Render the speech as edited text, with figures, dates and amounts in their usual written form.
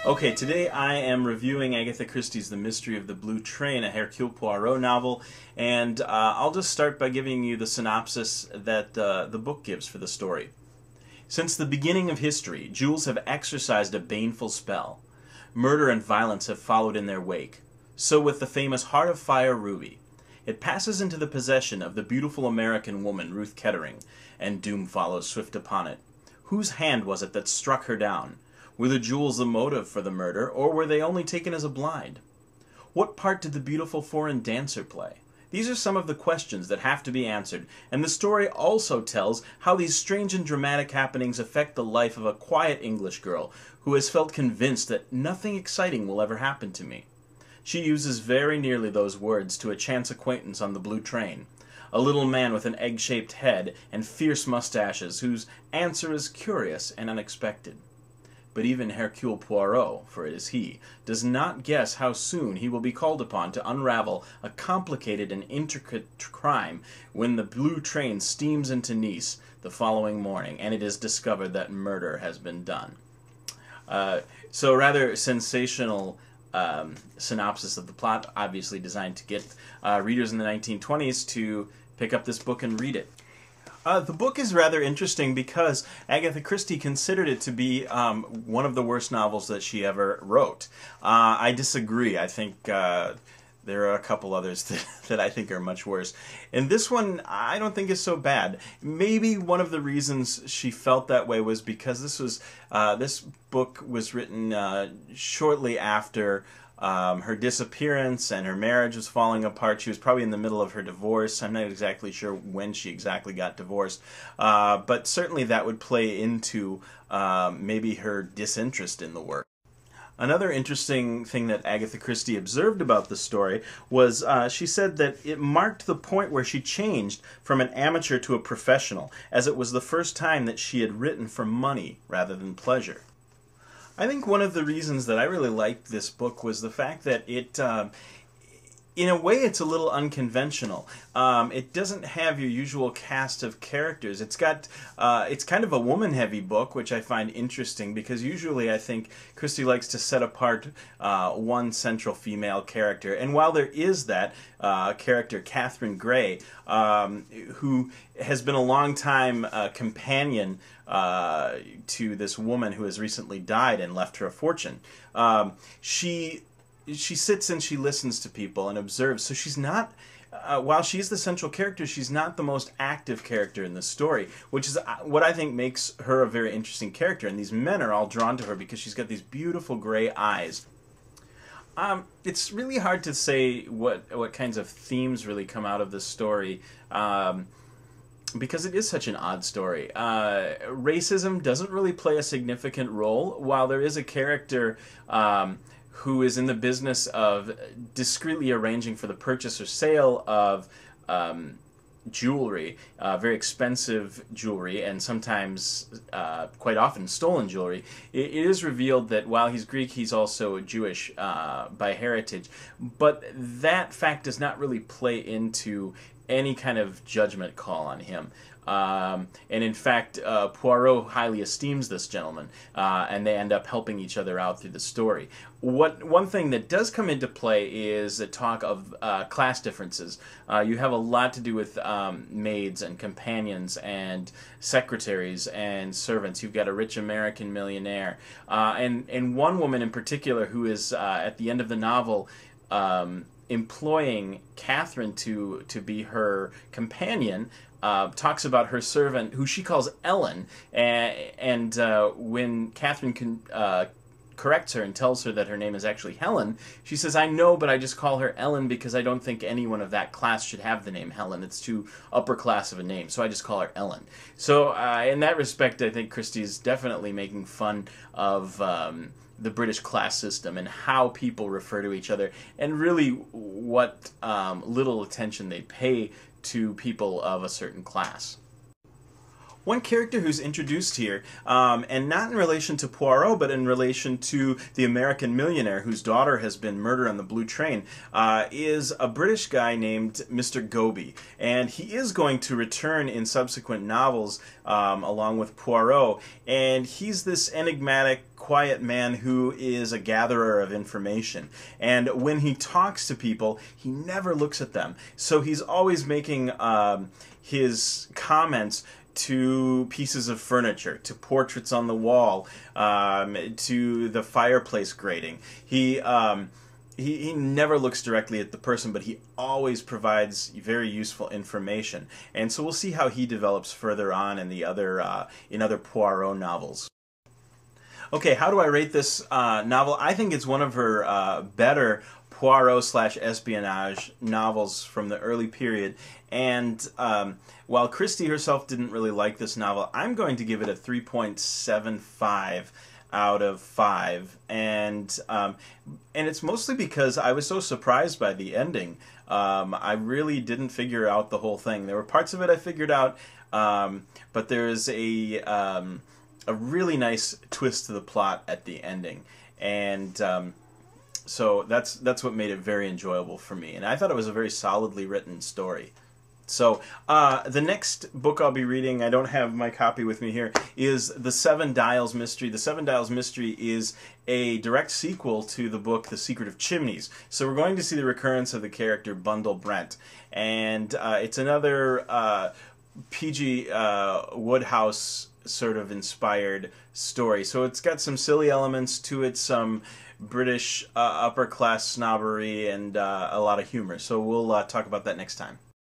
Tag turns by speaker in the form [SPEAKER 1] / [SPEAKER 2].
[SPEAKER 1] Okay, today I am reviewing Agatha Christie's The Mystery of the Blue Train, a Hercule Poirot novel, and I'll just start by giving you the synopsis that the book gives for the story. Since the beginning of history, jewels have exercised a baneful spell. Murder and violence have followed in their wake. So with the famous Heart of Fire ruby. It passes into the possession of the beautiful American woman Ruth Kettering, and doom follows swift upon it. Whose hand was it that struck her down? Were the jewels the motive for the murder, or were they only taken as a blind? What part did the beautiful foreign dancer play? These are some of the questions that have to be answered, and the story also tells how these strange and dramatic happenings affect the life of a quiet English girl who has felt convinced that nothing exciting will ever happen to me. She uses very nearly those words to a chance acquaintance on the blue train, a little man with an egg-shaped head and fierce mustaches whose answer is curious and unexpected. But even Hercule Poirot, for it is he, does not guess how soon he will be called upon to unravel a complicated and intricate crime when the blue train steams into Nice the following morning and it is discovered that murder has been done. So rather sensational synopsis of the plot, obviously designed to get readers in the 1920s to pick up this book and read it. The book is rather interesting because Agatha Christie considered it to be one of the worst novels that she ever wrote. I disagree. I think there are a couple others that I think are much worse. And this one, I don't think is so bad. Maybe one of the reasons she felt that way was because this book was written shortly after her disappearance, and her marriage was falling apart. She was probably in the middle of her divorce. I'm not exactly sure when she exactly got divorced, but certainly that would play into maybe her disinterest in the work. Another interesting thing that Agatha Christie observed about the story was she said that it marked the point where she changed from an amateur to a professional, as it was the first time that she had written for money rather than pleasure. I think one of the reasons that I really liked this book was the fact that it, in a way, it's a little unconventional. It doesn't have your usual cast of characters. It's got, it's kind of a woman-heavy book, which I find interesting because usually I think Christie likes to set apart one central female character. And while there is that character, Catherine Grey, who has been a long-time companion to this woman who has recently died and left her a fortune, she sits and she listens to people and observes. So she's not, while she's the central character, she's not the most active character in the story, which is what I think makes her a very interesting character. And these men are all drawn to her because she's got these beautiful gray eyes. It's really hard to say what kinds of themes really come out of this story, because it is such an odd story. Racism doesn't really play a significant role, while there is a character who is in the business of discreetly arranging for the purchase or sale of jewelry, very expensive jewelry, and sometimes quite often stolen jewelry. It is revealed that while he's Greek, he's also Jewish by heritage, but that fact does not really play into any kind of judgment call on him. And in fact, Poirot highly esteems this gentleman, and they end up helping each other out through the story. One thing that does come into play is the talk of class differences. You have a lot to do with maids and companions and secretaries and servants. You've got a rich American millionaire, and one woman in particular who is at the end of the novel employing Catherine to be her companion. Talks about her servant, who she calls Ellen, and when Catherine corrects her and tells her that her name is actually Helen, she says, "I know, but I just call her Ellen because I don't think anyone of that class should have the name Helen. It's too upper class of a name, so I just call her Ellen." So in that respect, I think Christie is definitely making fun of the British class system and how people refer to each other, and really what little attention they pay to people of a certain class. One character who's introduced here, and not in relation to Poirot, but in relation to the American millionaire whose daughter has been murdered on the blue train, is a British guy named Mr. Goby. And he is going to return in subsequent novels along with Poirot. And he's this enigmatic, quiet man who is a gatherer of information. And when he talks to people, he never looks at them. So he's always making his comments to pieces of furniture, to portraits on the wall, to the fireplace grating. He never looks directly at the person, but he always provides very useful information. And so we'll see how he develops further on in the other in other Poirot novels. Okay, how do I rate this novel? I think it's one of her better Poirot/espionage novels from the early period. And while Christie herself didn't really like this novel, I'm going to give it a 3.75 out of 5. And it's mostly because I was so surprised by the ending. I really didn't figure out the whole thing. There were parts of it I figured out, but there's a really nice twist to the plot at the ending. And so that's what made it very enjoyable for me. And I thought it was a very solidly written story. So the next book I'll be reading, I don't have my copy with me here, is The Seven Dials Mystery. The Seven Dials Mystery is a direct sequel to the book The Secret of Chimneys. So we're going to see the recurrence of the character Bundle Brent. And it's another P.G. Wodehouse sort of inspired story. So it's got some silly elements to it, some British upper class snobbery, and a lot of humor. So we'll talk about that next time.